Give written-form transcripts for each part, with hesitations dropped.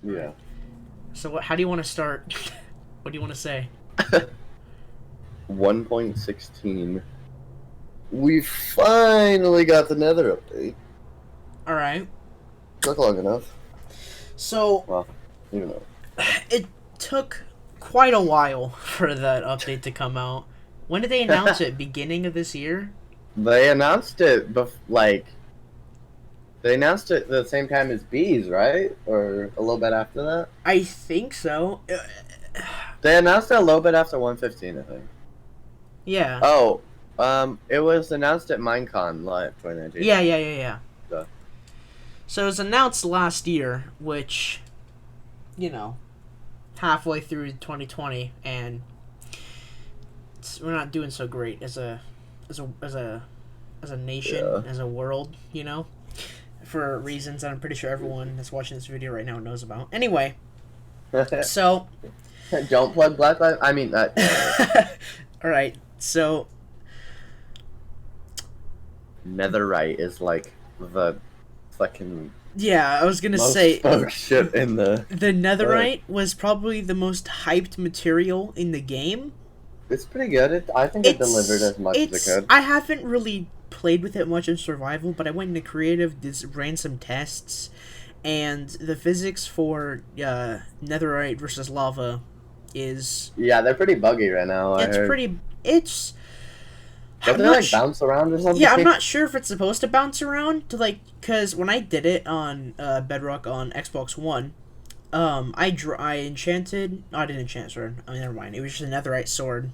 Yeah. So how do you want to start? What do you want to say? 1.16. We finally got the Nether update. All right. Took long enough. So Well, you know. it took quite a while for that update to come out. When did they announce it? Beginning of this year? They announced it they announced it the same time as bees, right? Or a little bit after that? I think so. They announced it a little bit after 115, I think. Yeah. Oh, it was announced at Minecon Live 2019. Yeah. So, So it was announced last year, which, halfway through 2020, and we're not doing so great as a as a as a as a nation, yeah. as a world, for reasons that I'm pretty sure everyone that's watching this video right now knows about. Anyway, so Don't plug Black Lives. I mean, all right, so Netherite is like the fucking yeah, I was gonna most say spoke shit in the netherite was probably the most hyped material in the game. It's pretty good. I think it delivered as much as it could. I haven't really played with it much in survival, but I went into creative, ran some tests, and the physics for netherite versus lava is Yeah, they're pretty buggy right now. I it's heard. pretty it's Don't I'm they not like bounce around or something? yeah, I'm not sure if it's supposed to bounce around to because when I did it on Bedrock on Xbox One, I enchanted. No, I didn't enchant sword. I mean, never mind. It was just a netherite sword.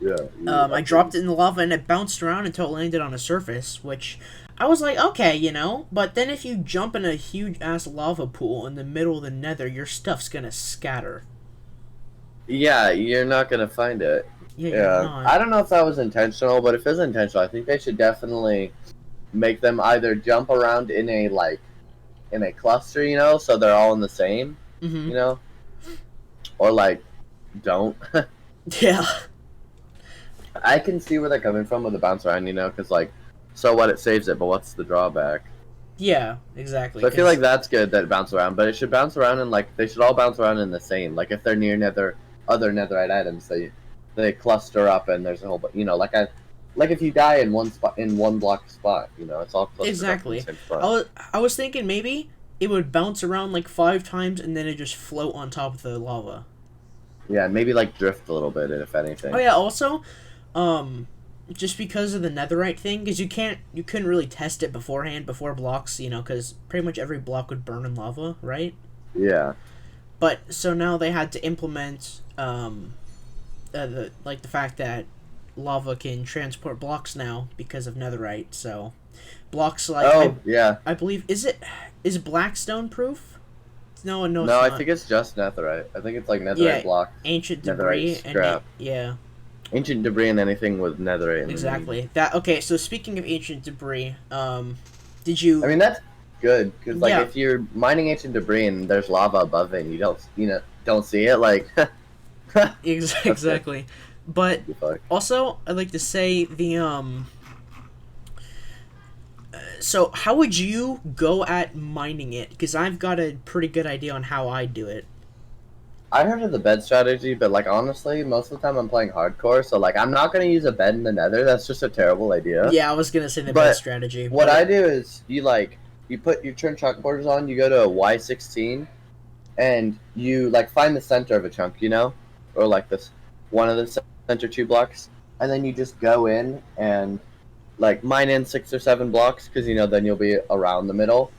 Yeah. I dropped it in the lava and it bounced around until it landed on a surface, which I was like, okay, But then if you jump in a huge ass lava pool in the middle of the nether, your stuff's gonna scatter. Yeah, you're not gonna find it. Yeah, you're Yeah, not. I don't know if that was intentional, but if it's intentional, I think they should definitely make them either jump around in a cluster, so they're all in the same, Mm-hmm. or like don't. Yeah. I can see where they're coming from with the bounce around, because so what? It saves it, but what's the drawback? Yeah, exactly. So I feel like that's good that it bounce around, but it should bounce around and they should all bounce around in the same. Like if they're near other netherite items, they cluster up and there's a whole, like if you die in one spot in one block spot, it's all clustered exactly. up in the same spot. I was thinking maybe it would bounce around like 5 times and then it just float on top of the lava. Yeah, maybe drift a little bit if anything. Oh yeah, also, just because of the netherite thing, because you couldn't really test it beforehand before blocks, because pretty much every block would burn in lava, right? Yeah. But so now they had to implement the fact that lava can transport blocks now because of netherite. So blocks yeah. I believe is Blackstone proof? No, No, I think it's just netherite. I think it's like netherite block, ancient debris, scrap. Yeah. Ancient debris and anything with netherite. Exactly. That okay. So speaking of ancient debris, did you? I mean that's good because if you're mining ancient debris and there's lava above it, and you don't see it, exactly. But also, I'd like to say so how would you go at mining it? Because I've got a pretty good idea on how I do it. I heard of the bed strategy, but honestly, most of the time I'm playing hardcore, so I'm not gonna use a bed in the nether. That's just a terrible idea. Yeah, I was gonna say the bed strategy. What I do is you turn chunk borders on, you go to a Y16, and you find the center of a chunk, or this one of the center 2 blocks, and then you just go in and mine in 6 or 7 blocks because then you'll be around the middle,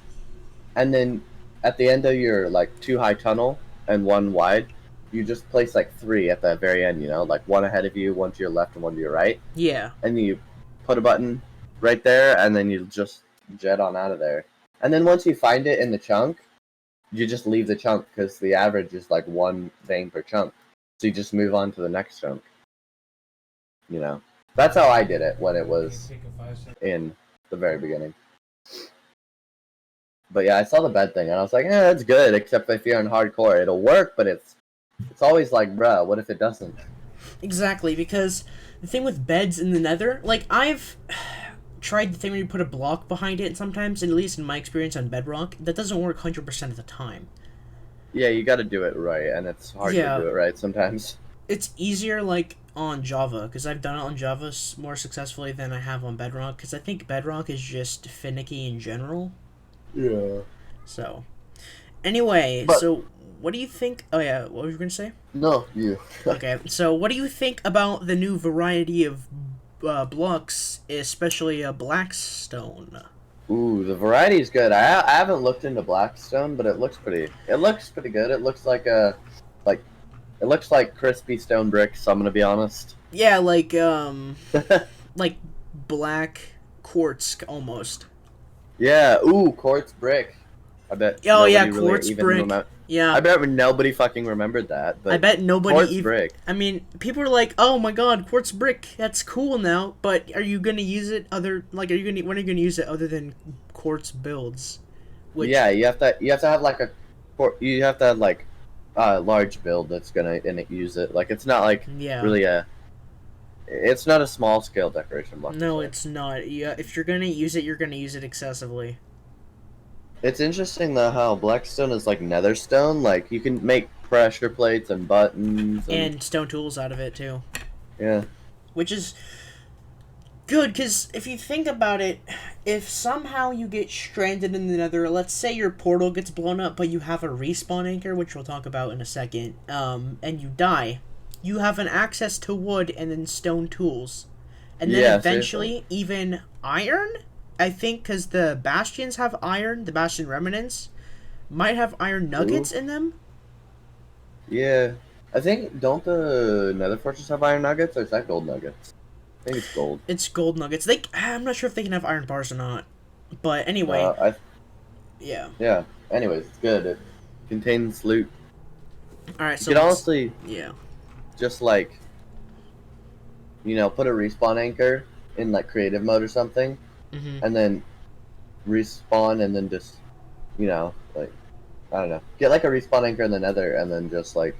and then at the end of your 2 high tunnel and 1 wide, you just place 3 at the very end, 1 ahead of you, 1 to your left, and 1 to your right. Yeah. And you put a button right there, and then you just jet on out of there. And then once you find it in the chunk, you just leave the chunk because the average is 1 vein per chunk. So you just move on to the next chunk. That's how I did it when it was in the very beginning. But yeah, I saw the bed thing and I was like, that's good, except if you're in hardcore, it'll work, but it's always bruh, what if it doesn't? Exactly, because the thing with beds in the nether, I've tried the thing where you put a block behind it, and sometimes, at least in my experience on Bedrock, that doesn't work 100% of the time. Yeah, you got to do it right, and it's hard to Yeah, do it right sometimes. it's easier like on Java because I've done it on Java more successfully than I have on Bedrock because I think Bedrock is just finicky in general. Yeah. So anyway, But so what do you think? Oh yeah, what were you gonna say? no, you. Okay, so what do you think about the new variety of blocks, especially Blackstone? Ooh, the variety is good. I haven't looked into Blackstone, but it looks pretty good. It looks like like it looks like crispy stone bricks. I'm gonna be honest. Yeah, like black quartz almost. Yeah. Ooh, quartz brick. I bet Oh yeah, nobody really quartz even brick. remember. Yeah, I bet nobody fucking remembered that. I But bet nobody quartz even. brick. I mean, people are like, "Oh my god, quartz brick, that's cool now." But are you gonna use it other like are you gonna when are you gonna use it other than quartz builds? Which Yeah, you have to have like you have to have like a large build that's gonna use it. Like it's not like yeah, really it's not a small scale decoration block per no, se. it's not. Yeah, if you're gonna use it, you're gonna use it excessively. It's interesting though how Blackstone is like Nether stone. Like you can make pressure plates and buttons and And stone tools out of it too, yeah, which is good because if you think about it, if somehow you get stranded in the Nether, let's say your portal gets blown up, but you have a respawn anchor, which we'll talk about in a second, and you die, you have an access to wood and then stone tools, and then yeah, seriously, eventually even iron. I think because the bastions have iron, the bastion remnants might have iron ooh, nuggets in them. yeah. I think don't the Nether fortress have iron nuggets or is that gold nuggets? I think it's gold. It's gold nuggets. I'm not sure if they can have iron bars or not, but anyway, I yeah. yeah. Anyways, it's good. It contains loot. All right, You so could let's honestly yeah. just like put a respawn anchor in like creative mode or something, Mm-hmm. and then respawn and then just like I don't know, get like a respawn anchor in the Nether and then just like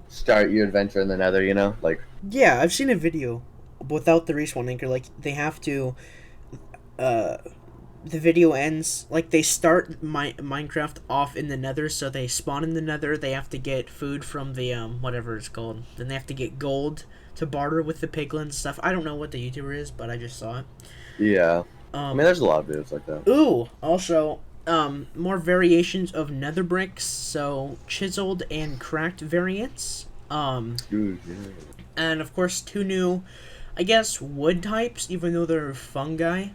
start your adventure in the Nether. Like Yeah, I've seen a video without the respawn anchor. Like they have to, uh, the video ends like they start Minecraft off in the Nether, so they spawn in the Nether. They have to get food from the whatever it's called. Then they have to get gold to barter with the piglins and stuff. I don't know what the YouTuber is, but I just saw it. yeah, I mean Um, there's a lot of videos like that. ooh, also more variations of Nether bricks, so chiseled and cracked variants. Ooh, yeah. And of course two new, I guess, wood types, even though they're fungi.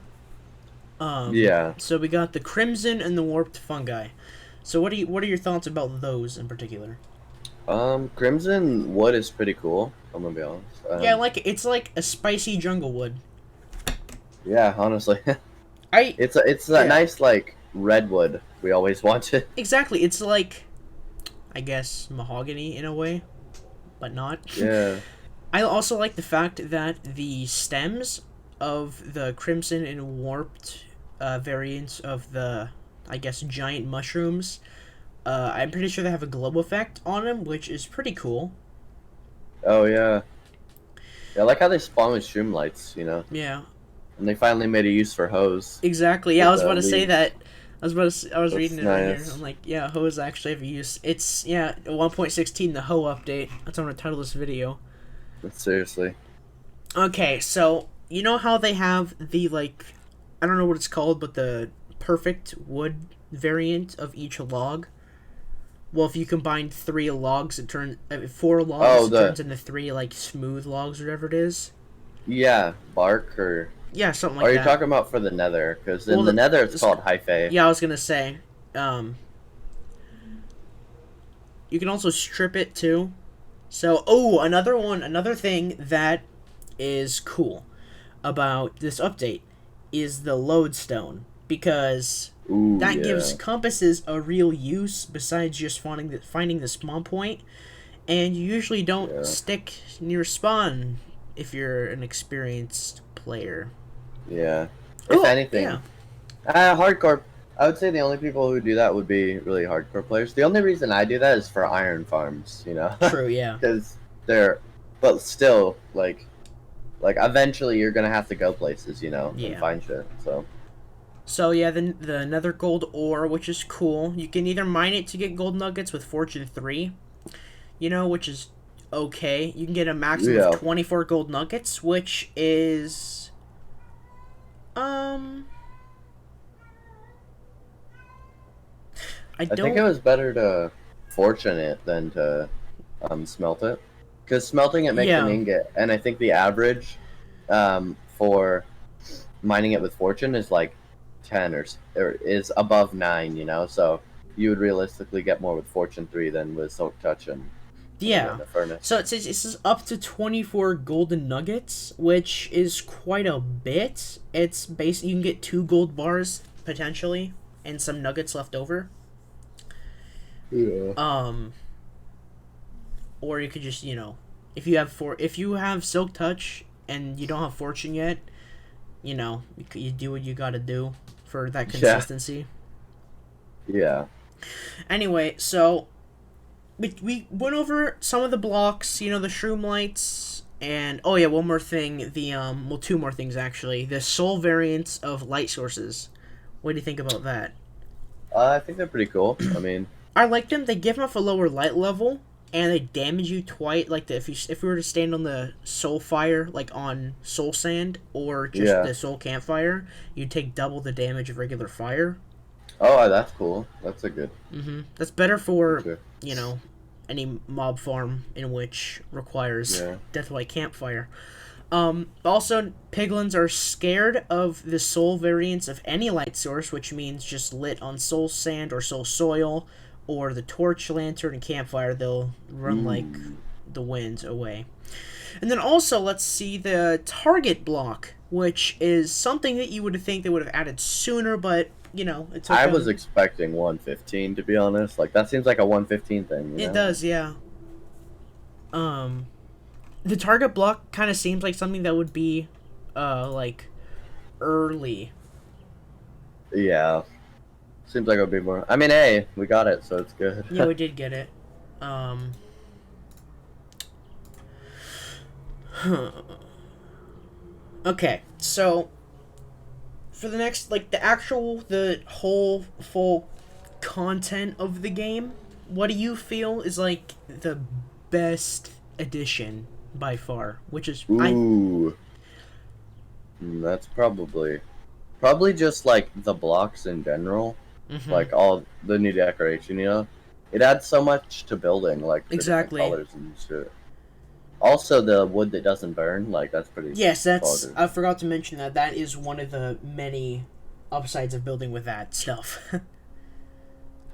Yeah. So we got the crimson and the warped fungi. So what are your thoughts about those in particular? Crimson wood is pretty cool. I'm gonna be honest. Yeah, like it's like a spicy jungle wood. Yeah, honestly, I it's that yeah, nice like redwood we always wanted. exactly. It's like I guess mahogany in a way, but not. Yeah. I also like the fact that the stems of the crimson and warped variants of the, I guess, giant mushrooms. I'm pretty sure they have a glow effect on them, which is pretty cool. Oh yeah. Yeah, I like how they spawn with shroom lights, Yeah, and they finally made a use for hose exactly. Yeah, I with was the about to say leaves. that. I was reading That's it right here. nice. I'm like, yeah, hose actually have a use. It's 1.16 the hoe update. That's what I'm gonna title this video. Seriously. Okay, so you know how they have the I don't know what it's called, but the perfect wood variant of each log. Well, if you combine three logs, it turns four Oh, logs. It the turns into three smooth logs, or whatever it is. yeah, bark or Yeah, something are like you that. talking about for the Nether? Because Well, in the Nether it's called hyphae. yeah, I was gonna say. Um, you can also strip it too. So, oh, another thing that is cool about this update is the lodestone because Ooh that gives yeah, compasses a real use besides just finding the spawn point, and you usually don't yeah, stick near spawn if you're an experienced player. yeah. If Oh, yeah. anything, hardcore. I would say the only people who do that would be really hardcore players. The only reason I do that is for iron farms, True, yeah. because they're, but still, like eventually you're gonna have to go places, and Yeah. find shit. So So yeah, the Nether gold ore, which is cool. You can either mine it to get gold nuggets with Fortune 3, which is okay. You can get a maximum of Yeah, 24 gold nuggets, which is um I I think it don't was better to fortune it than to smelt it, because smelting it makes an yeah. ingot, and I think the average for mining it with fortune is like 10 or is above 9. So you would realistically get more with fortune 3 than with silk touch and putting it in Yeah. the furnace. So it says up to 24 golden nuggets, which is quite a bit. It's basically you can get 2 gold bars potentially and some nuggets left over. Yeah. Um or you could just, if you have silk touch and you don't have fortune yet, you do what you got to do for that Yeah. consistency. Yeah. Anyway, so we went over some of the blocks, the shroom lights, and oh yeah, one more thing. Two more things actually. The soul variants of light sources. What do you think about that? I think they're pretty cool. I mean, I like them. They give off a lower light level, and they damage you twice. Like if we were to stand on the soul fire, like on soul sand, or just yeah. the soul campfire, you take double the damage of regular fire. Oh, that's cool. That's a good That's better for feature. you know any mob farm in which requires Yeah. deathlight campfire. Also, piglins are scared of the soul variants of any light source, which means just lit on soul sand or soul soil, or the torch, lantern, and campfire. They'll run like Ooh. the wind away. And then also, let's see the target block, which is something that you would think they would have added sooner, but it took I was them. expecting 115 to be honest. Like that seems like a 115 thing, It does, yeah. Um, the target block kind of seems like something that would be, like early. Yeah. Seems like it would be more. I mean, hey, we got it, so it's good. Yeah, we did get it. Um, okay, so for the next, like the whole full content of the game, what do you feel is like the best edition by far? Which is I Ooh. That's probably just like the blocks in general, mm-hmm. like all the new decoration. It adds so much to building, like the different Exactly. colors and shit. Also, the wood that doesn't burn, like that's pretty Yes, that's quality. I forgot to mention that that is one of the many upsides of building with that stuff.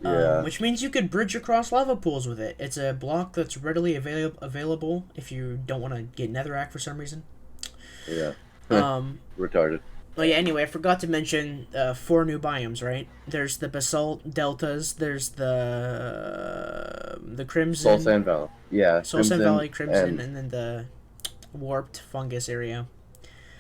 Yeah, Which means you could bridge across lava pools with it. It's a block that's readily available if you don't want to get netherrack for some reason. yeah. Um, Retarded. oh yeah. Anyway, I forgot to mention 4 new biomes. Right? There's the basalt deltas. There's the Soul crimson, Sand Valley. Yeah, Soul Sand Crimson Valley crimson, and and then the warped fungus area.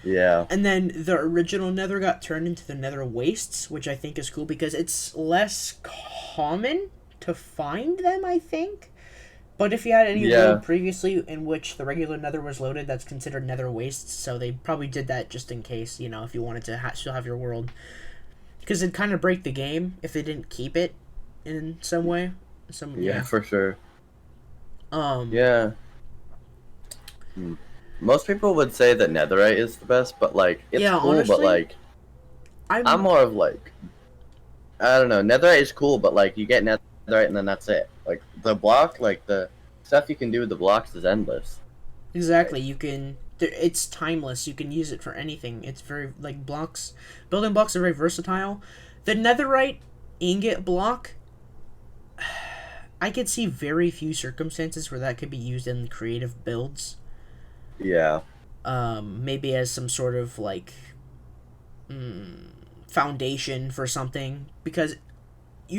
yeah, And then the original Nether got turned into the Nether Wastes, which I think is cool because it's less common to find them, I think. But if you had any yeah, world previously in which the regular Nether was loaded, that's considered Nether Wastes. So they probably did that just in case, if you wanted to still have your world. Because it'd kind of break the game if they didn't keep it in some way. yeah, Yeah. for sure. Um. Yeah. Hmm. Most people would say that Netherite is the best, but like it's Yeah. cool, but Honestly, like I'm I'm. more of like I don't know. Netherite is cool, but like you get Netherite and then that's it. Like the block, like the stuff you can do with the blocks is endless. Exactly. You can. It's timeless. You can use it for anything. It's very like blocks. Building blocks are very versatile. The netherite ingot block. I could see very few circumstances where that could be used in creative builds. Yeah. Maybe as some sort of like foundation for something because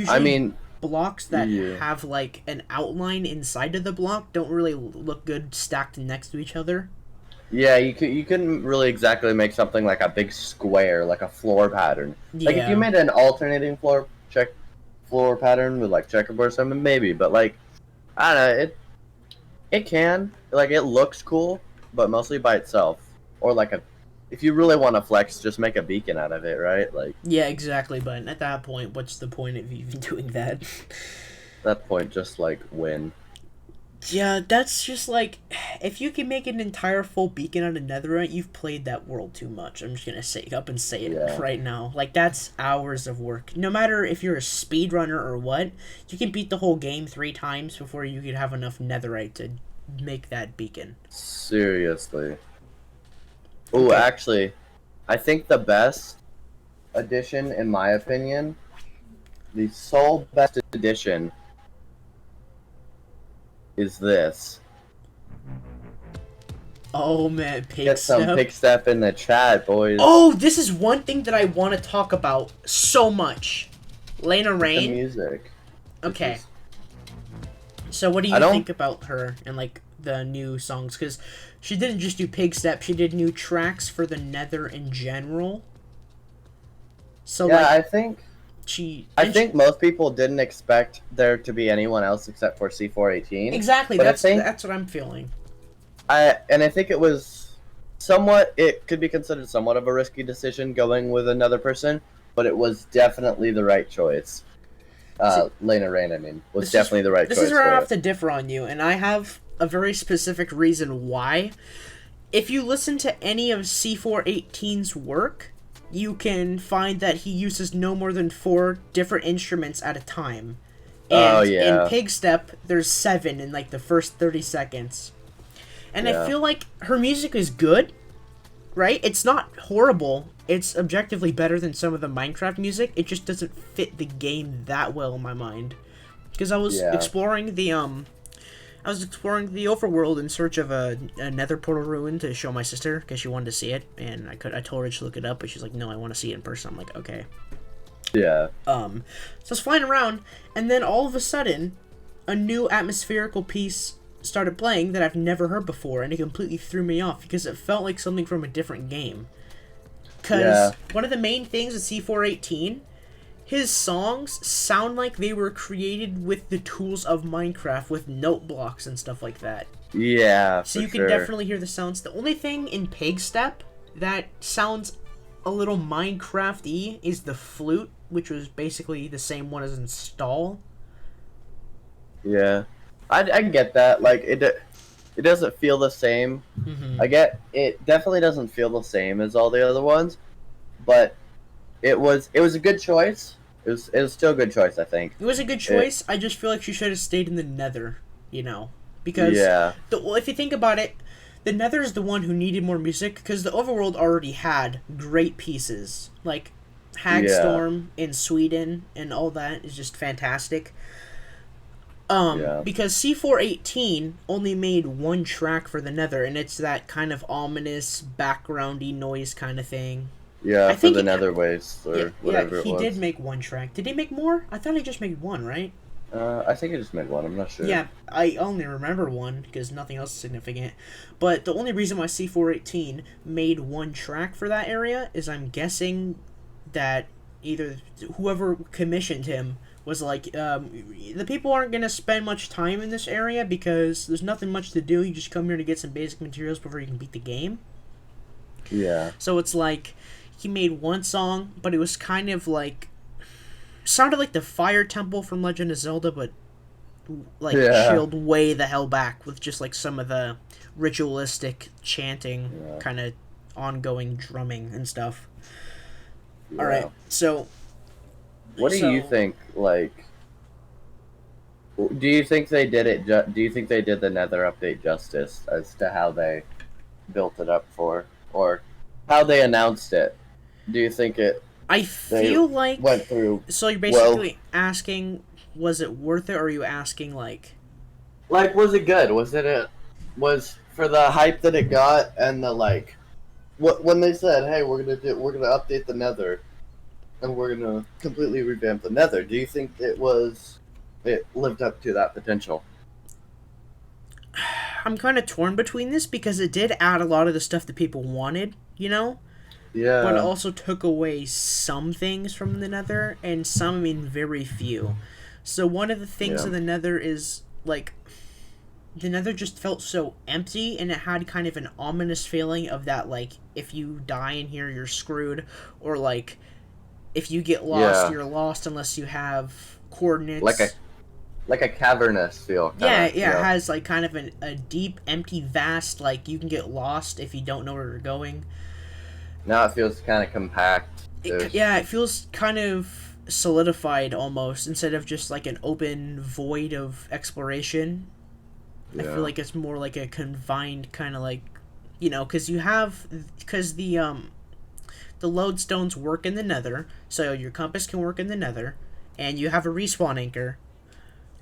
I usually mean, blocks that yeah. have like an outline inside of the block don't really look good stacked next to each other. Yeah, you couldn't really exactly make something like a big square, like a floor pattern. Like if you Yeah. made an alternating floor pattern with like checkerboard or something, maybe. But like I don't know, it can like it looks cool, but mostly by itself, or like a if you really want to flex, just make a beacon out of it, right? Like Yeah, exactly. But at that point, what's the point of even doing that? that point, just like win. Yeah, that's just like, if you can make an entire full beacon out of netherite, you've played that world too much. I'm just gonna say up and say it Yeah. right now. Like, that's hours of work. No matter if you're a speedrunner or what, you can beat the whole game 3 times before you could have enough netherite to make that beacon. Seriously. Oh, Okay. actually, I think the best addition, in my opinion, the sole best addition is this. Oh man, pig Get some step. pick step in the chat, boys. Oh, this is one thing that I want to talk about so much. Lena The Rain. music. Okay. Is, So what do I you don't. think about her and like the new songs? Because she didn't just do Pig Step; she did new tracks for the Nether in general. So Yeah, like I think. she, I and think most people didn't expect there to be anyone else except for C418. exactly, But I that's think that's what I'm feeling. I think it was somewhat. It could be considered somewhat of a risky decision going with another person, but it was definitely the right choice. See, Lena Rain, I mean, was this is definitely the right this is choice where I for have it. to differ on you, and I have a very specific reason why. If you listen to any of C418's work, you can find that he uses no more than 4 different instruments at a time. Oh And in yeah, Pig Step, there's 7 in like the first 30 seconds. And I yeah, feel like her music is good, right? It's not horrible. It's objectively better than some of the Minecraft music. It just doesn't fit the game that well in my mind. Because I was yeah, exploring the overworld in search of a nether portal ruin to show my sister because she wanted to see it, and I told her to look it up, but she's like, no, I want to see it in person. I'm like, okay. yeah, So I was flying around, and then all of a sudden, a new atmospherical piece started playing that I've never heard before, and it completely threw me off because it felt like something from a different game. Because yeah, one of the main things with C418, his songs sound like they were created with the tools of Minecraft with note blocks and stuff like that. yeah, So for you can sure. definitely hear the sounds. The only thing in Pig Step that sounds a little Minecraft-y is the flute, which was basically the same one as Install. Yeah, I get that. Like it doesn't feel the same. Mm-hmm. I get it. Definitely doesn't feel the same as all the other ones, but it was a good choice. It was still a good choice, I think. It was a good choice. I just feel like she should have stayed in the Nether, you know, because Yeah, if you think about it, the Nether is the one who needed more music because the Overworld already had great pieces like yeah, Hagstorm in Sweden and all that is just fantastic. yeah, Because C418 only made one track for the Nether, and it's that kind of ominous backgroundy noise kind of thing. yeah. I For think the Nether Waste yeah, or yeah, whatever it he did was. make one track. Did he make more? I thought he just made one, right? I think I just made one. I'm not sure. Yeah, I only remember one because nothing else is significant. But the only reason why C418 made one track for that area is I'm guessing that either whoever commissioned him was like, the people aren't going to spend much time in this area because there's nothing much to do. You just come here to get some basic materials before you can beat the game. Yeah, So it's like he made one song, but it was kind of like sounded like the Fire Temple from Legend of Zelda, but like yeah, chilled way the hell back with just like some of the ritualistic chanting, yeah, kind of ongoing drumming and stuff. All yeah. right, so What do you think? Like, do you think they did it? Do you think they did the Nether update justice as to how they built it up for, or how they announced it? Do you think I they feel like went through so you're well? basically asking, was it worth it, or are you asking like, Like, was it good? Was for the hype that it got and the like? What when they said, "Hey, we're gonna update the Nether and we're gonna completely revamp the Nether." Do you think it lived up to that potential? I'm kind of torn between this because it did add a lot of the stuff that people wanted, you know, but it Yeah, also took away some things from the Nether, and some, I mean, very few. So one of the things yeah, of the Nether is like the Nether just felt so empty, and it had kind of an ominous feeling of that, like, if you die in here, you're screwed, or like if you get lost, Yeah, you're lost unless you have like a coordinates. like a cavernous feel, kind Yeah, of. yeah, it has like kind of a deep, empty, vast. Like you can get lost if you don't know where you're going. Now it feels kind of compact. There's Yeah, it feels kind of solidified almost instead of just like an open void of exploration. I feel yeah, like it's more like a confined kind of like, because you have because the lodestones work in the Nether, so your compass can work in the Nether, and you have a respawn anchor,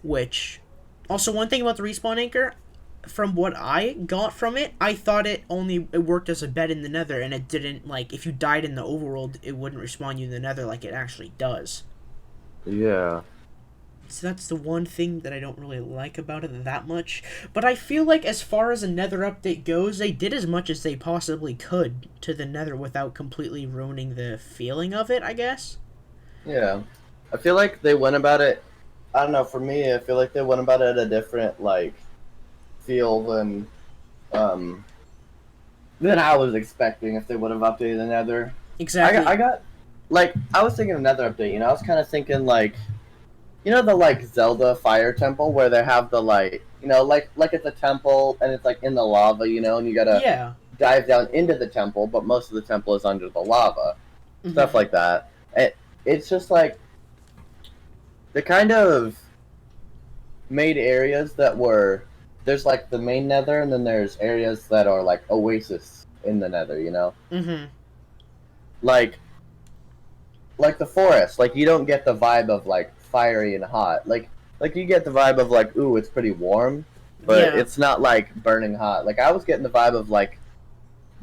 which also one thing about the respawn anchor, from what I got from it, I thought it worked as a bed in the Nether, and it didn't, like, if you died in the overworld, it wouldn't respawn you in the Nether like it actually does. yeah. So that's the one thing that I don't really like about it that much. But I feel like as far as a Nether update goes, they did as much as they possibly could to the Nether without completely ruining the feeling of it, I guess. Yeah, I feel like they went about it. I don't know. For me, I feel like they went about it a different like feel um than I was expecting. If they would have updated the Nether, I Exactly. got like I was thinking another update. You know, I was kind of thinking like the like Zelda Fire Temple where they have the like like it's a temple and it's like in the lava. And you gotta Yeah. dive down into the temple, but most of the temple is under the lava. Stuff Mm-hmm. like that. It's just like the kind of made areas that were there's like the main Nether, and then there's areas that are like oasis in the Nether. Mm-hmm. Like the forest. Like you don't get the vibe of like fiery and hot. Like you get the vibe of like ooh, it's pretty warm, but Yeah. it's not like burning hot. Like I was getting the vibe of like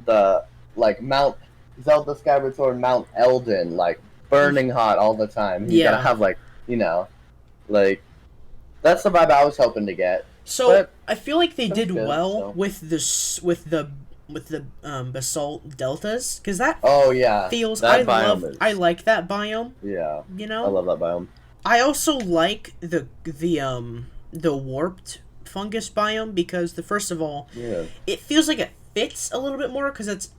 the like Mount Zelda Skyward Sword Mount Eldon, like burning hot all the time. You gotta Yeah. have like you know like that's the vibe I was hoping to get. So But I feel like they that's did good. well So with the basalt deltas, because that oh yeah, feels that biome I is like that biome. yeah. You I know, love that biome. I also like the warped fungus biome because the first of all, Yeah, it feels like it fits a little bit more because it's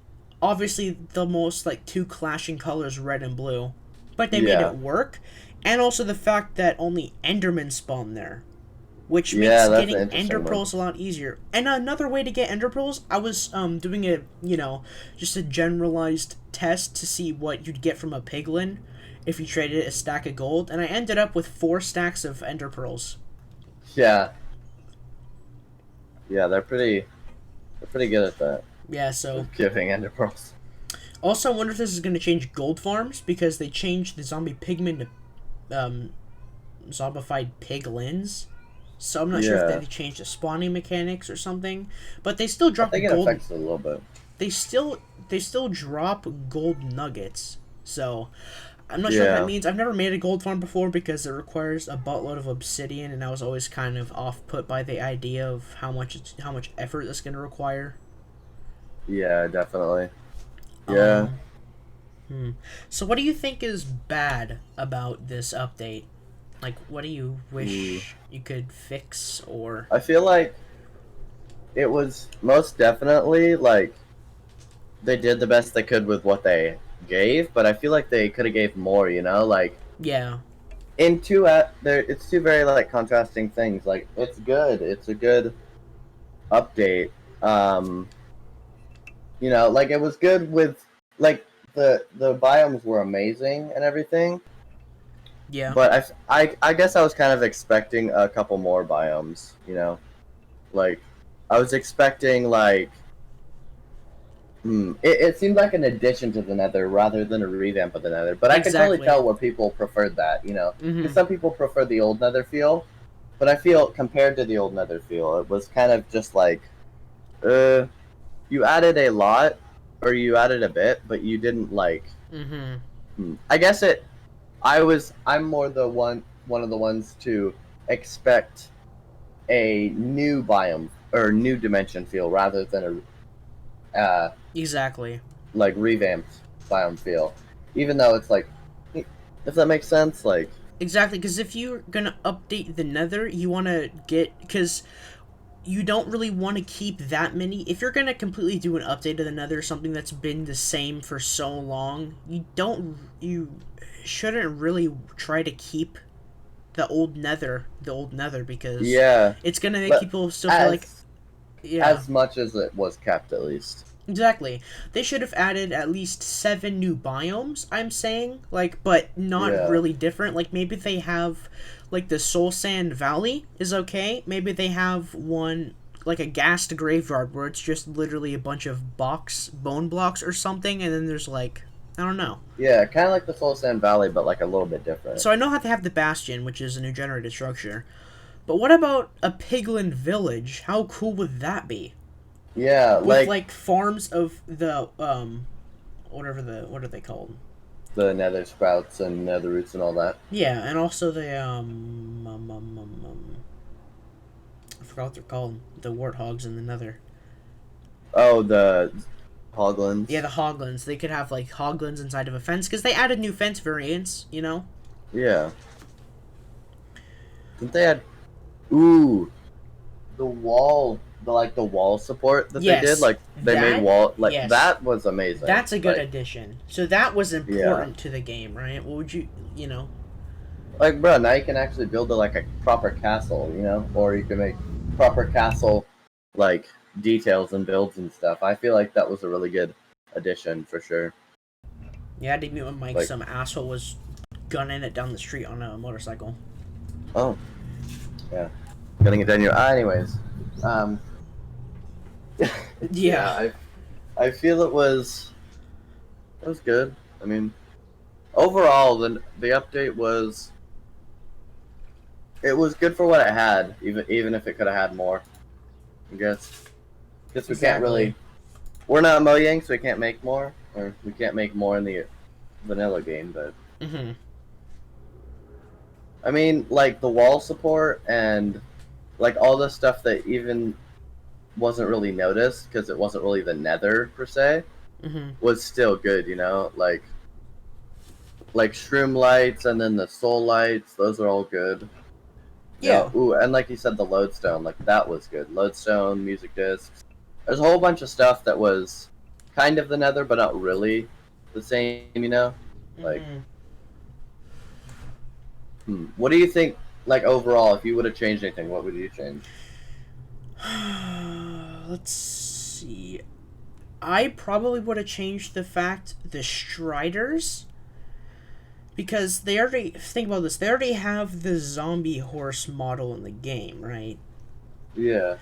obviously the most like two clashing colors, red and blue, but they made yeah, it work, and also the fact that only Endermen spawn there, which yeah. makes That's an getting ender interesting one. pearls a lot easier. And another way to get ender pearls, I was doing a just a generalized test to see what you'd get from a piglin if you traded a stack of gold, and I ended up with 4 stacks of ender pearls. Yeah, yeah. They're pretty good at that. Yeah, so Of giving ender pearls. also I wonder if this is going to change gold farms because they changed the zombie pigmen to zombified piglins. So I'm not sure if they Yeah, changed the spawning mechanics or something, but they still I drop think it gold. affects it a little bit. They still drop gold nuggets. So I'm not sure what that Yeah, means. I've never made a gold farm before because it requires a buttload of obsidian, and I was always kind of off put by the idea of how much effort it's going to require. yeah, definitely. Yeah. Um, so what do you think is bad about this update? Like, what do you Ooh. wish you could fix or? I feel like it was most definitely like they did the best they could with what they gave, but I feel like they could have gave more. Like Yeah, in two at there, it's two very like contrasting things. Like it's good, it's a good update. Um, like it was good with like the biomes were amazing and everything, yeah, but I guess I was kind of expecting a couple more biomes. Like I was expecting like it seemed like an addition to the Nether rather than a revamp of the Nether. But I can totally exactly. tell where people preferred that. Mm-hmm. Because some people prefer the old Nether feel, but I feel compared to the old Nether feel, it was kind of just like, uh, you added a lot, or you added a bit, but you didn't like. Mm-hmm. I guess it. I'm more the one of the ones to expect a new biome or new dimension feel rather than a Exactly. like revamped biome feel, even though it's like, if that makes sense, like Exactly. Because if you're gonna update the Nether, you want to get because you don't really want to keep that many. If you're gonna completely do an update of the Nether, something that's been the same for so long, you shouldn't really try to keep the old Nether, because Yeah, it's gonna make but people still feel like, as yeah, as much as it was kept, at least. exactly. They should have added at least 7 new biomes, I'm saying, like, but not Yeah, really different. Like, maybe they have, like, the Soul Sand Valley is okay. Maybe they have one, like a Ghast Graveyard, where it's just literally a bunch of bone blocks or something, and then there's, like, I don't know. yeah, kind of like the Soul Sand Valley, but like a little bit different. So I know how to have the Bastion, which is a new generated structure. But what about a Piglin Village? How cool would that be? Yeah, With, like like, farms of the, what are they called? the Nether Sprouts and Nether Roots and all that. Yeah, and also the I forgot what they're called. The warthogs in the Nether. Oh, the Yeah, Hoglins. the hoglins. They could have like hoglins inside of a fence because they added new fence variants. You know. Yeah, didn't they add? Ooh, the wall, the wall support that they did. Yes, Like they made that. wall, like Yes, that was amazing. that's a good Like addition. So that was yeah, important to the game, right? What would you, you know? like bro, now you can actually build like a proper castle, or you can make proper castle like details and builds and stuff. I feel like that was a really good addition for sure. You had to mute my mic. Like Some asshole was gunning it down the street on a motorcycle. oh yeah, getting it down your eye. Anyways, um, Yeah. yeah, I feel it was good. I mean, overall, the update it was good for what it had, even if it could have had more. I guess we can't Exactly. really. We're not Mojang, so we can't make more, or we can't make more in the vanilla game. But Mm-hmm. I mean, like the wall support and like all the stuff that even wasn't really noticed because it wasn't really the Nether per se Mm-hmm. was still good. Like shroom lights and then the soul lights. Those are all good. Yeah. Ooh, and like you said, the lodestone, like that was good. Lodestone, music discs. There's a whole bunch of stuff that was kind of the Nether, but not really the same. Like, Mm-hmm. what do you think? Like overall, if you would have changed anything, what would you change? Let's see. I probably would have changed the fact the Striders, because they already, think about this, they already have the zombie horse model in the game, right? Yeah,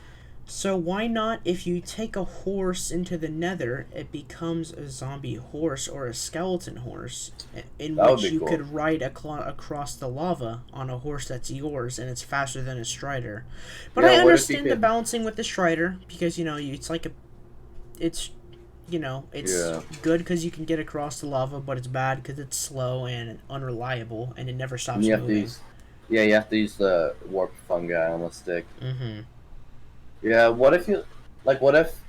So why not, if you take a horse into the Nether, it becomes a zombie horse or a skeleton horse, in that would which be you cool. could ride across the lava on a horse that's yours, and it's faster than a Strider. But Yeah, I what if you understand the could? balancing with the Strider, because it's like it's it's Yeah, good because you can get across the lava, but it's bad because it's slow and unreliable, and it never and stops you have to moving. use. Yeah, you have to use the warp fungi on the stick. Mm-hmm. Yeah, what if you? Like, what if?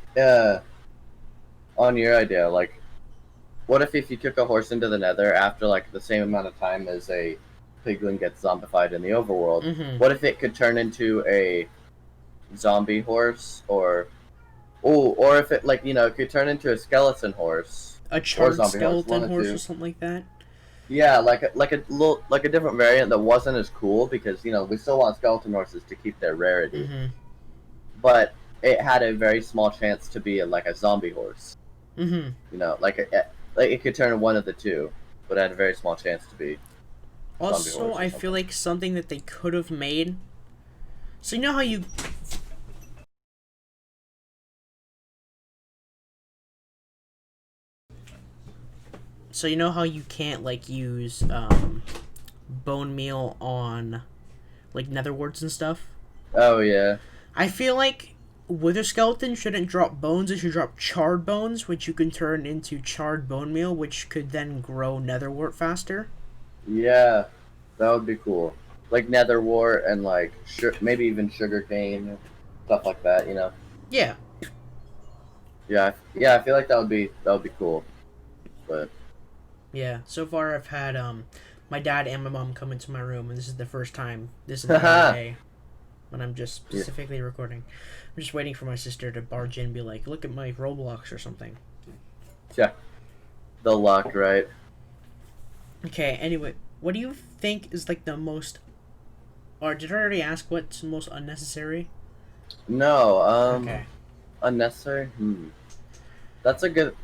On your idea, like, what if you took a horse into the Nether after like the same amount of time as a piglin gets zombified in the overworld? Mm-hmm. What if it could turn into a zombie horse, or if it it could turn into a skeleton horse A or charred zombie horse, one skeleton or horse or two. something like that. Yeah, like a different variant that wasn't as cool because we still want skeleton horses to keep their rarity, Mm-hmm. but it had a very small chance to be like a zombie horse. Mm-hmm. Like it could turn one of the two, but it had a very small chance to be zombie Also, horse or I feel something. like something that they could have made. So you know how you can't like use bone meal on like nether warts and stuff. Oh yeah, I feel like wither skeleton shouldn't drop bones; it should drop charred bones, which you can turn into charred bone meal, which could then grow nether wart faster. yeah, that would be cool. Like nether wart and like maybe even sugar cane, stuff like that. Yeah, Yeah, yeah. I feel like that would be cool. But yeah. So far, I've had my dad and my mom come into my room, and this is the first time this entire haha, day. when I'm just Yeah. specifically recording. I'm just waiting for my sister to barge in and be like, look at my Roblox or something. Yeah. The luck, right? Okay, anyway, what do you think is like the most. Or did I already ask what's most unnecessary? No, Okay. unnecessary? That's a good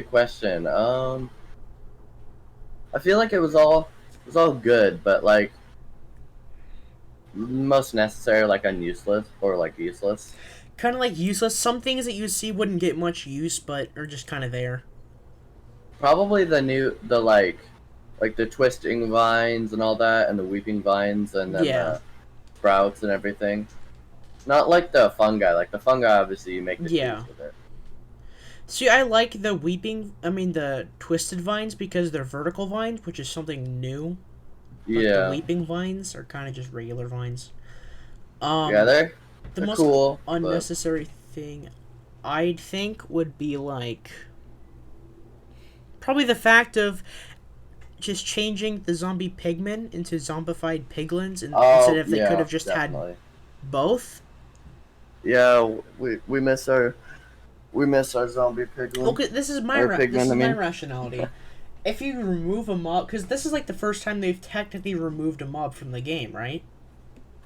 question. I feel like it was all good, but like most necessary, like unuseless or like useless. Kind of like useless. Some things that you see wouldn't get much use, but are just kind of there. Probably the like the twisting vines and all that, and the weeping vines, and then Yeah. the sprouts and everything. Not like the fungi. Like the fungi, obviously, you make the cheese Yeah. with it. See, I like the the twisted vines because they're vertical vines, which is something new. But the Yeah, weeping vines are kind of just regular vines. yeah, Um, the they're most cool, but unnecessary thing I'd think would be like probably the fact of just changing the zombie pigmen into zombified piglins, and instead oh of they could yeah, have just had definitely. both. Yeah, we miss our zombie piglin Okay, or this pigmen. is I my mean, rationality. If you remove a mob, because this is like the first time they've technically removed a mob from the game, right?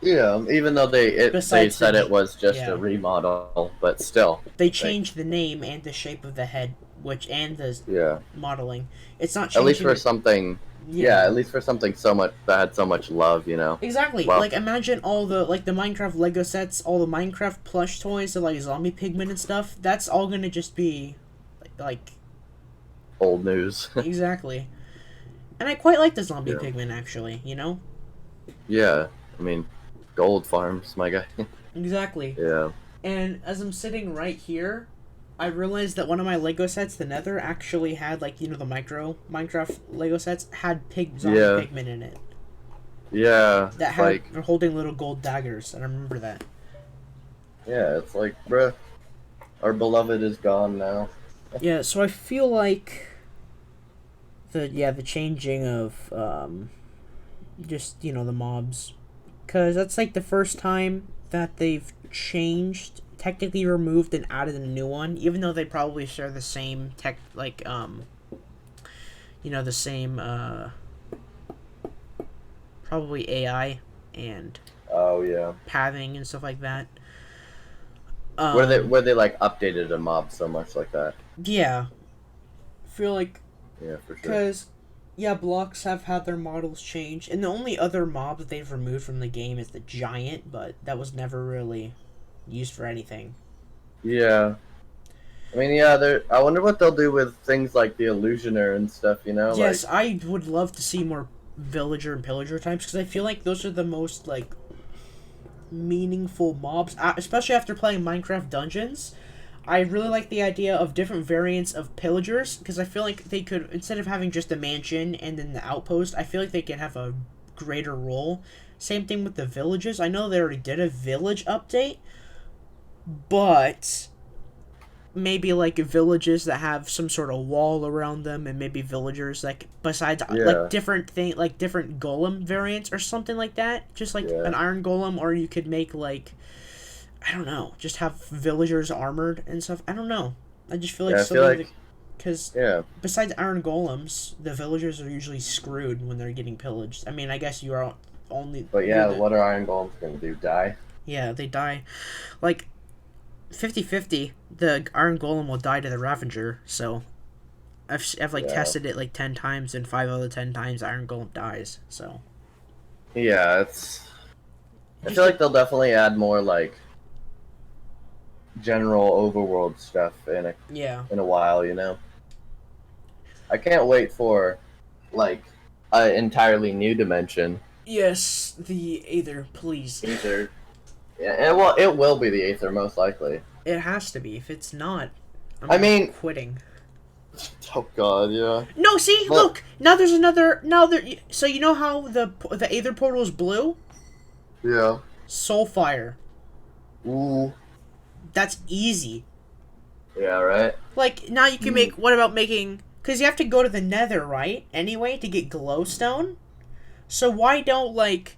yeah. Even though they Besides said it was just a yeah, remodel, but still, they like changed the name and the shape of the head, which and the yeah. modeling. It's not At least changing for the something, yeah. yeah. At least for something so much that had so much love, you know. Exactly. Well, Like imagine all the like the Minecraft Lego sets, all the Minecraft plush toys, the like zombie pigmen and stuff. That's all gonna just be like old news. exactly. And I quite like the zombie Yeah. pigmen actually. You know. Yeah. I mean, gold farms, my guy. Exactly. Yeah. And as I'm sitting right here, I realized that one of my Lego sets, the Nether, actually had like the micro Minecraft Lego sets had zombie Yeah. pigmen in it Yeah. that It's had like, they're holding little gold daggers, and I remember that. yeah. It's like, bruh, our beloved is gone now. Yeah, so I feel like the changing of just the mobs, because that's like the first time that they've changed, technically removed and added a new one, even though they probably share the same tech, like the same probably AI and Oh yeah. pathing and stuff like that. Where they like updated a mob so much like that. Yeah, I feel like Yeah, for sure. because yeah, blocks have had their models change, and the only other mob that they've removed from the game is the giant, but that was never really used for anything. Yeah. I mean, yeah. I wonder what they'll do with things like the illusioner and stuff. You know, like Yes, I would love to see more villager and pillager types because I feel like those are the most like meaningful mobs, especially after playing Minecraft Dungeons. I really like the idea of different variants of pillagers because I feel like they could, instead of having just a mansion and then the outpost, I feel like they could have a greater role. Same thing with the villages. I know they already did a village update, but maybe like villages that have some sort of wall around them, and maybe villagers like besides yeah, like different thing, like different golem variants or something like that, just like yeah, an iron golem, or you could make like I don't know, just have villagers armored and stuff. I don't know, I just feel like yeah. I feel something like because yeah, besides iron golems, the villagers are usually screwed when they're getting pillaged. I mean, I guess you are only but you're yeah. the What are iron golems gonna do? Die? yeah, they die like 50-50. The iron golem will die to the ravager, so I've like Yeah, tested it like 10 times, and 5 out of the 10 times Iron Golem dies. So yeah. It's. I just feel like they'll definitely add more like general overworld stuff yeah. in a while. You know, I can't wait for like an entirely new dimension. Yes, the Aether, please. Either. Yeah, and well, it will be the Aether most likely. It has to be. If it's not, I I'm mean, quitting. oh god, yeah. No, see, But look. Now there's another. Now there. So you know how the Aether portal is blue? yeah. Soulfire. Ooh. That's easy. Yeah, right. Like now you can make. What about making? Because you have to go to the Nether, right? Anyway, to get glowstone. So why don't like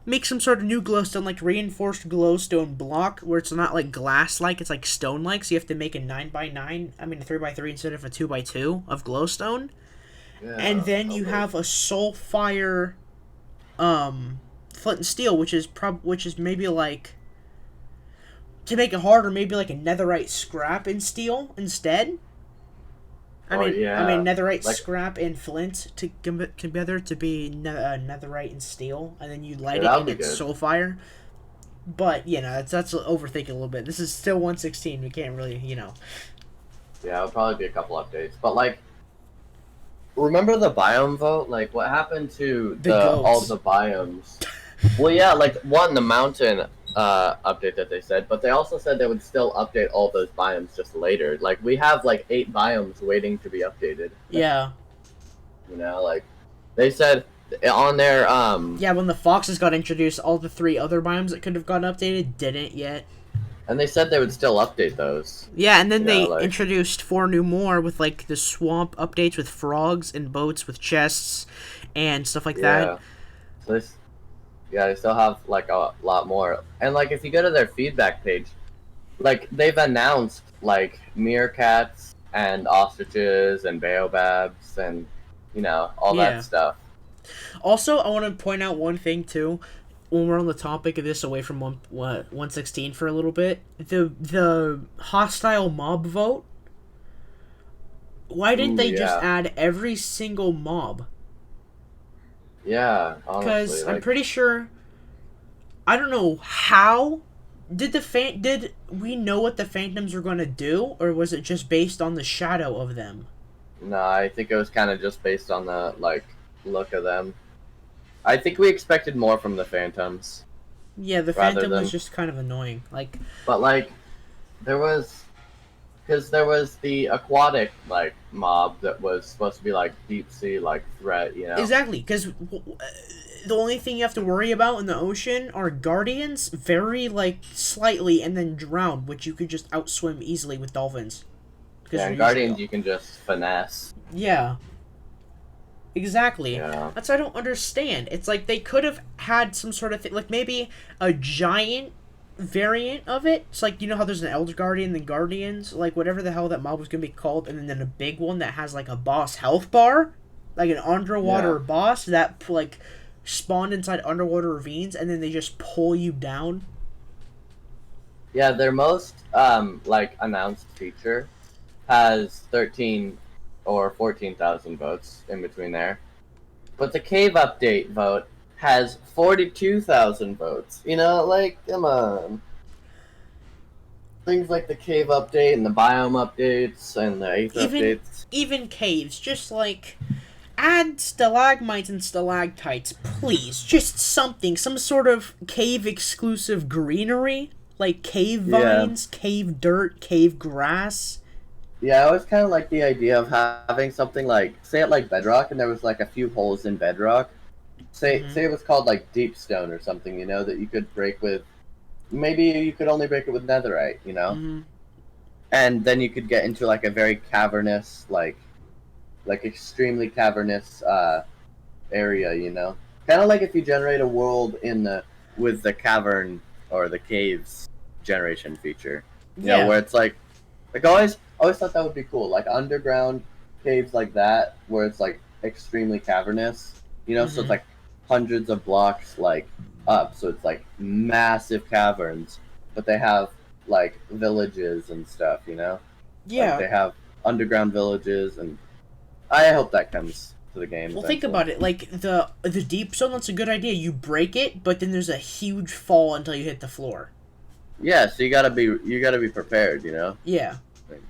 make some sort of new glowstone, like reinforced glowstone block, where it's not like glass like, it's like stone like. So you have to make a 9x9, I mean a 3x3 instead of a 2x2 of glowstone, and Yeah, then you totally. have a soulfire, flint and steel, which is maybe like, to make it harder, maybe like a netherite scrap and steel instead. Oh I mean yeah, netherite like scrap and flint to together to be netherite and steel, and then you yeah, light it that would and be it's good. soulfire. But that's overthinking a little bit. This is still 116. We can't really Yeah, it'll probably be a couple updates. But like, remember the biome vote? Like, what happened to the the all goats. the biomes? Well, yeah, like one the mountain update that they said, but they also said they would still update all those biomes just later. Like we have like 8 biomes waiting to be updated. Yeah, You know, like they said on their yeah. When the foxes got introduced, all the three other biomes that could have gotten updated didn't yet. and they said they would still update those. Yeah, and then You know, they like introduced four new more with like the swamp updates with frogs and boats with chests and stuff like that. yeah. So this yeah, they still have like a lot more. And like if you go to their feedback page, like they've announced like meerkats and ostriches and baobabs and all that Yeah. stuff. Also, I want to point out one thing too. When we're on the topic of this, away from 116 for a little bit, the hostile mob vote. Why didn't Ooh, they just yeah. add every single mob? Yeah, honestly, Because I'm like pretty sure, I don't know how did we know what the phantoms were going to do, or was it just based on the shadow of them? no, I think it was kind of just based on the like look of them. I think we expected more from the phantoms Yeah, the rather phantom was than, just kind of annoying. Like, but like there was because there was the aquatic like mob that was supposed to be like deep sea like threat, you know. exactly, because the only thing you have to worry about in the ocean are guardians, very like slightly, and then drown, which you could just outswim easily with dolphins because Yeah, they're and usually guardians you can just finesse. yeah, exactly. Yeah, That's what I don't understand. It's like they could have had some sort of thing, like maybe a giant variant of it. It's like, you know how there's an Elder Guardian and Guardians, like whatever the hell that mob was gonna be called, and then a big one that has like a boss health bar, like an yeah, underwater boss that like spawned inside underwater ravines, and then they just pull you down. yeah. Their most like announced feature has 13 or 14,000 votes in between there. But the cave update vote has 42,000 votes. You know, like, come on. Things like the cave update and the biome updates and the aether Even updates. even caves, just like add stalagmites and stalactites, please. Just something, some sort of cave exclusive greenery, like cave Yeah. vines, cave dirt, cave grass. Yeah, I always kind of like the idea of having something like, say it like bedrock, and there was like a few holes in bedrock. Mm-hmm. Say it was called like deep stone or something, that you could break with. Maybe you could only break it with netherite. Mm-hmm. And then you could get into like a very cavernous, like extremely cavernous area. Kind of like if you generate a world in the with the cavern or the caves generation feature, Yeah. where it's like always thought that would be cool, like underground caves like that, where it's like extremely cavernous, so it's Mm-hmm. like hundreds of blocks like up, so it's like massive caverns, but they have like villages and stuff. Like Yeah. they have underground villages, and I hope that comes to the game Well, think eventually. about it. Like the deep zone, that's a good idea. You break it, but then there's a huge fall until you hit the floor. Yeah, so you gotta be prepared. Yeah.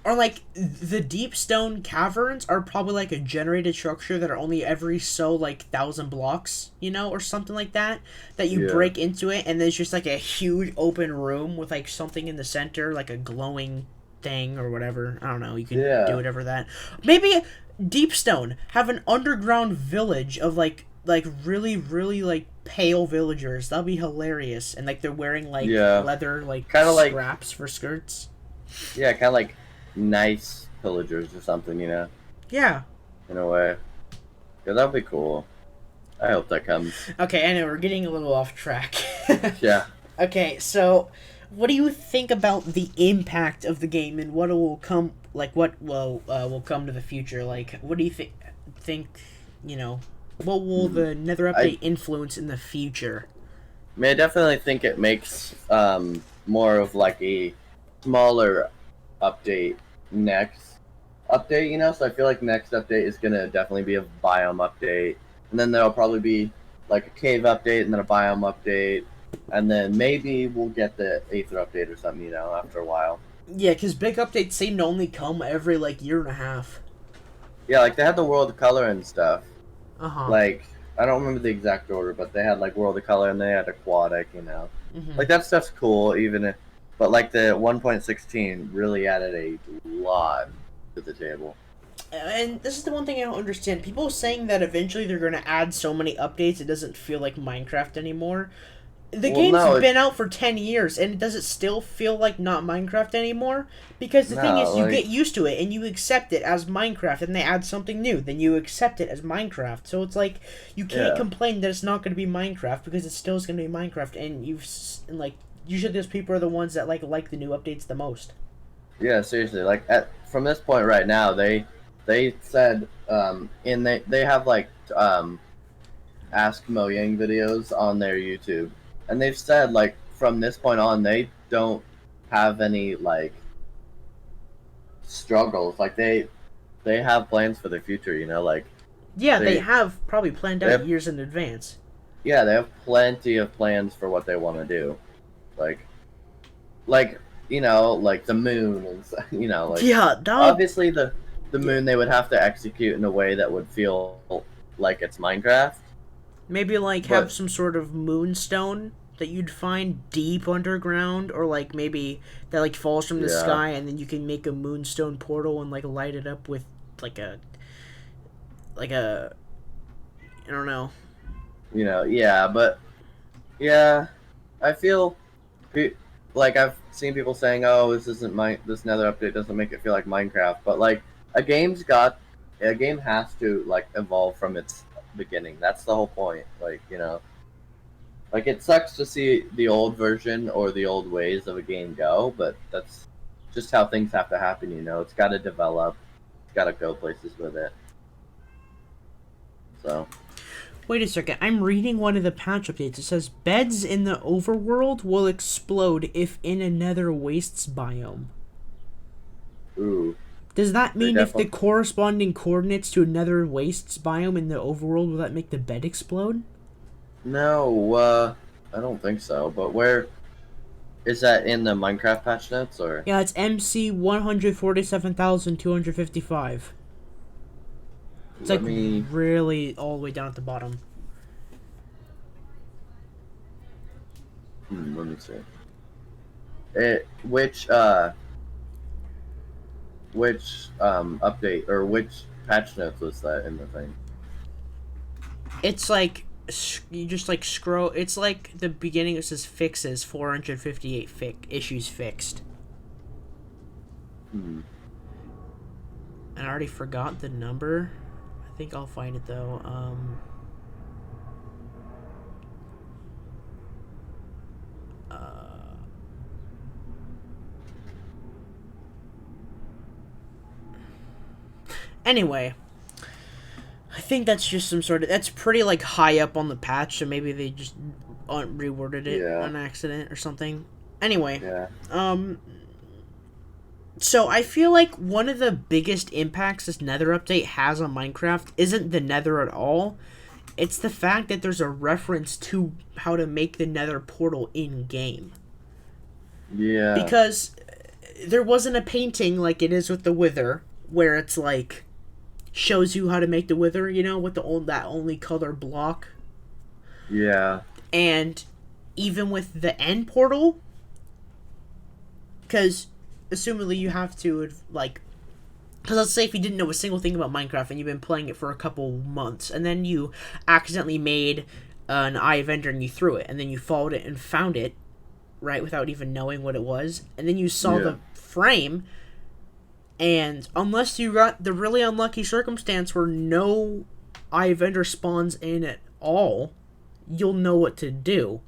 Or like the deep stone caverns are probably like a generated structure that are only every so like 1,000 blocks, or something like that. That you Yeah. break into it, and there's just like a huge open room with like something in the center, like a glowing thing or whatever. I don't know. You can do Yeah. whatever that. Maybe deep stone have an underground village of like really really like pale villagers. That'd be hilarious. And like they're wearing like Yeah. leather like Kind of like scraps for skirts. yeah, kind of like nice pillagers or something, Yeah. in a way. Yeah, that'd be cool. I hope that comes. Okay, I know we're getting a little off track. Yeah. Okay, so what do you think about the impact of the game and what will come? Like, what will come to the future? Like, what do you think? You know, what will Hmm. the Nether I update influence in the future? mean, I definitely think it makes more of like a smaller update next update. You know, so I feel like next update is gonna definitely be a biome update, and then there'll probably be like a cave update, and then a biome update, and then maybe we'll get the Aether update or something. You know, after a while. Yeah, because big updates seem to only come every like year and a half. Yeah, like they had the world of color and stuff. Uh huh. Like I don't remember the exact order, but they had like World of Color and they had Aquatic, you know. Mm-hmm. Like that stuff's cool, even if, but like the 1.16 really added a lot to the table. And this is the one thing I don't understand. People saying that eventually they're going to add so many updates it doesn't feel like Minecraft anymore. The Well, game's no, been out for 10 years and does it still feel like not Minecraft anymore? Because the thing no, is, you get used to it and you accept it as Minecraft, and they add something new, then you accept it as Minecraft. So it's like you can't yeah, complain that it's not going to be Minecraft because it still is going to be Minecraft, and and like usually those people are the ones that like the new updates the most. yeah, seriously. Like from this point right now, they said in they have like Ask Mo Yang videos on their YouTube, and they've said like from this point on they don't have any like struggles. Like they have plans for the future. You know, like Yeah, they they have probably planned they out have, years in advance. yeah, they have plenty of plans for what they want to do. Like like you know, like the moon and you know, like Yeah, that would, obviously the yeah, moon they would have to execute in a way that would feel like it's Minecraft. maybe like have But some sort of moonstone that you'd find deep underground, or like maybe that like falls from the yeah, sky and then you can make a moonstone portal and like light it up with like a I don't know. you know, yeah, but yeah, I feel like I've seen people saying, "Oh, this Nether update doesn't make it feel like Minecraft," but like a game has to like evolve from its beginning. That's the whole point. Like you know, like it sucks to see the old version or the old ways of a game go, but that's just how things have to happen. You know, it's got to develop, it's got to go places with it. So Wait a second, I'm reading one of the patch updates. It says beds in the overworld will explode if in a nether wastes biome. ooh, Does that they mean if the definitely corresponding coordinates to another wastes biome in the overworld will that make the bed explode? no. I don't think so. But where is that in the Minecraft patch notes or? Yeah, it's MC 147,255. It's like Let me really all the way down at the bottom. let me see. It which update or which patch notes was that in the thing? It's like you just like scroll. It's like the beginning. It says fixes 458 issues fixed. Hmm. And I already forgot the number. I think I'll find it though. Anyway, I think that's just some sort of that's pretty like high up on the patch, so maybe they just reworded it Yeah. on accident or something. Anyway, Yeah. um, so I feel like one of the biggest impacts this Nether update has on Minecraft isn't the Nether at all. It's the fact that there's a reference to how to make the Nether portal in game. Yeah. Because there wasn't a painting like it is with the Wither, where it's like shows you how to make the Wither, you know, with that only color block. Yeah. And even with the end portal, because assumingly you have to like, because let's say if you didn't know a single thing about Minecraft and you've been playing it for a couple months, and then you accidentally made an Eye of Ender and you threw it, and then you followed it and found it, right, without even knowing what it was, and then you saw Yeah. the frame, and unless you got the really unlucky circumstance where no Eye of Ender spawns in at all, you'll know what to do.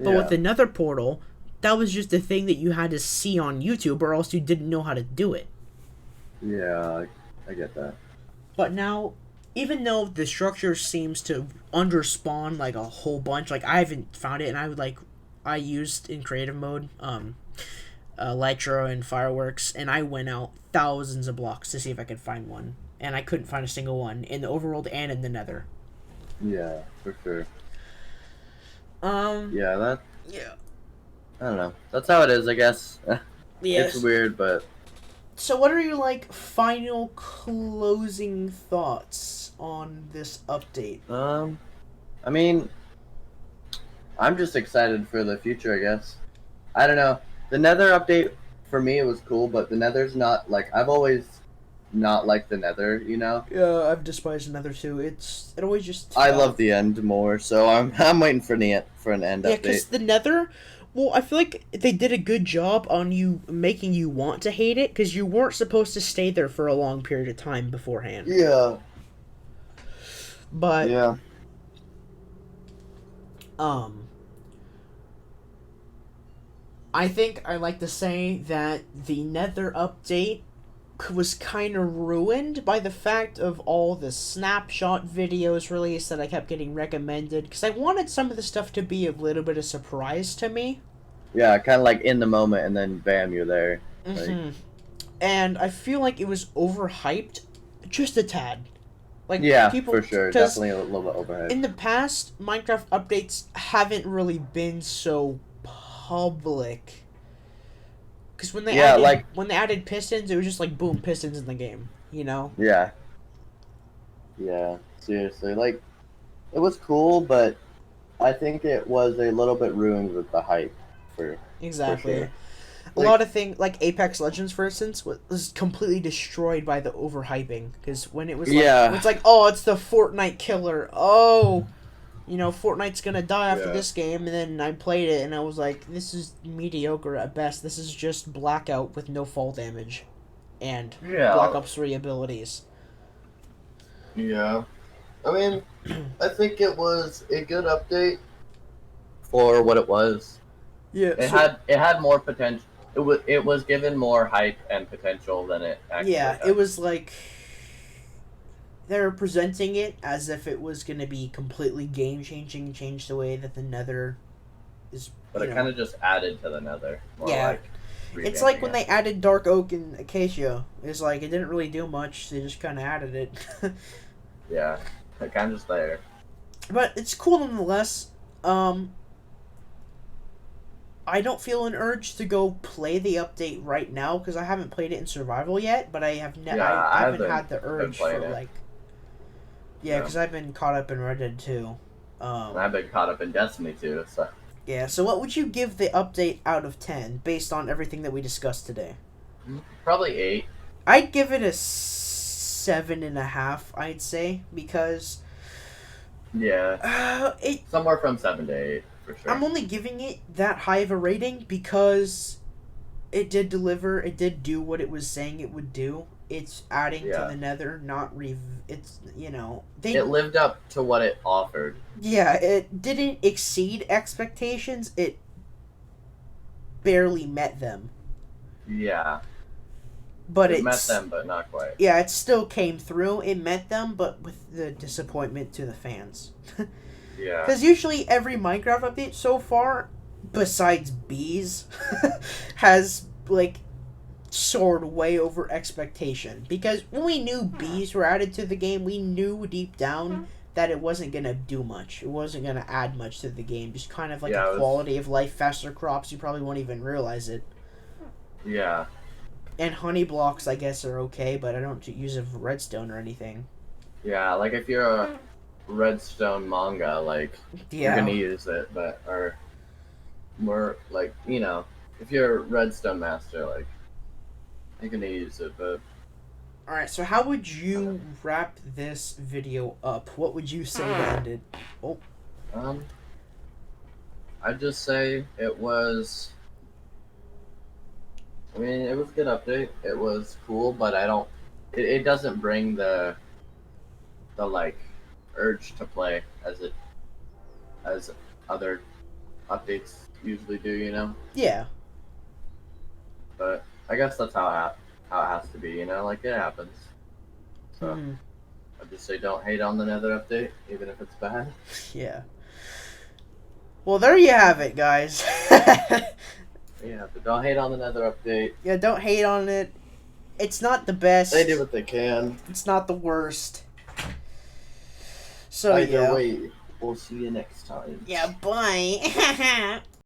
But with Yeah. the Nether portal, that was just a thing that you had to see on YouTube, or else you didn't know how to do it. Yeah, I get that. But now, even though the structure seems to underspawn like a whole bunch, like I haven't found it, and I used in creative mode, Lytro and Fireworks, and I went out thousands of blocks to see if I could find one, and I couldn't find a single one in the overworld and in the Nether. Yeah, for sure. Um, Yeah, that yeah, I don't know. That's how it is, I guess. It's yes. weird, but So, what are your final closing thoughts on this update? um, I mean, I'm just excited for the future, I guess. I don't know. The Nether update for me it was cool, but the Nether's not like I've always not liked the Nether, you know. Yeah, I've despised Nether too. It always just I felt. love the end more, so I'm waiting for an end Yeah, update. because the Nether, well, I feel like they did a good job on you making you want to hate it because you weren't supposed to stay there for a long period of time beforehand. Yeah. But Yeah. um, I think I like to say that the Nether update was kind of ruined by the fact of all the snapshot videos released that I kept getting recommended because I wanted some of the stuff to be a little bit of surprise to me. Yeah, kind of like in the moment, and then bam, you're there. Like, And I feel like it was overhyped just a tad. Like yeah, people, for sure, because definitely a little bit overhead. in the past, Minecraft updates haven't really been so public. Because Yeah, like when they added pistons, it was just like boom, pistons in the game. You know. yeah, yeah, seriously, like it was cool, but I think it was a little bit ruined with the hype, for Exactly. sure. A Like, lot of things, like Apex Legends, for instance, was completely destroyed by the overhyping. Because when it was like, yeah, it's like, oh, it's the Fortnite killer. Oh, Fortnite's gonna die after yeah, this game. And then I played it, and I was like, this is mediocre at best. This is just Blackout with no fall damage, and Black yeah, Ops 3 abilities. yeah. I mean, I think it was a good update for what it was. Yeah. It had more potential. It was given more hype and potential than it actually Yeah, it had. was like they're presenting it as if it was gonna be completely game changing, change the way that the Nether is. But it kind of just added to the Nether, more Yeah. like It's like revamping when it. they added Dark Oak and Acacia. It's like it didn't really do much. They just kind of added it. Yeah, it kind of just there. But it's cool nonetheless. Um, I don't feel an urge to go play the update right now because I haven't played it in survival yet. But Yeah, I I've haven't been had the been urge playing for it. like yeah, Yeah, because I've been caught up in Red Dead 2. and I've been caught up in Destiny too. So Yeah, so what would you give the update out of 10 based on everything that we discussed today? probably 8. I'd give it a 7.5, I'd say, because Yeah, it. somewhere from 7 to 8 for sure. I'm only giving it that high of a rating because it did deliver, it did do what it was saying it would do. It's adding to Yeah, the Nether, not it's they it lived up to what it offered. yeah, it didn't exceed expectations. It barely met them. Yeah, But it met it's them, but not quite. yeah, it still came through. It met them, but with the disappointment to the fans. Yeah, Because usually every Minecraft update so far, besides bees, has like soared way over expectation. Because when we knew bees were added to the game, we knew deep down that it wasn't gonna do much. It wasn't gonna add much to the game. Just kind of like yeah, a it was. quality of life, faster crops. You probably won't even realize it. Yeah, And honey blocks, I guess, are okay, but I don't use it for redstone or anything. yeah. Like if you're a Redstone manga, like you're Yeah. gonna use it, but or more like if you're a Redstone master, like you're gonna use it, but Alright, so how would you wrap this video up? What would you say to end it? Oh, um, I'd just say it was. I mean, it was a good update. It was cool, but I don't. It doesn't bring the like urge to play as other updates usually do, you know. Yeah. But I guess that's how it has to be, you know. Like it happens. So Hmm. I just say don't hate on the Nether update, even if it's bad. Yeah. Well, there you have it, guys. Yeah, but don't hate on the Nether update. Yeah, don't hate on it. It's not the They do best. what they can. It's not the worst. So Either yeah. way, we'll see you next time. Yeah, bye.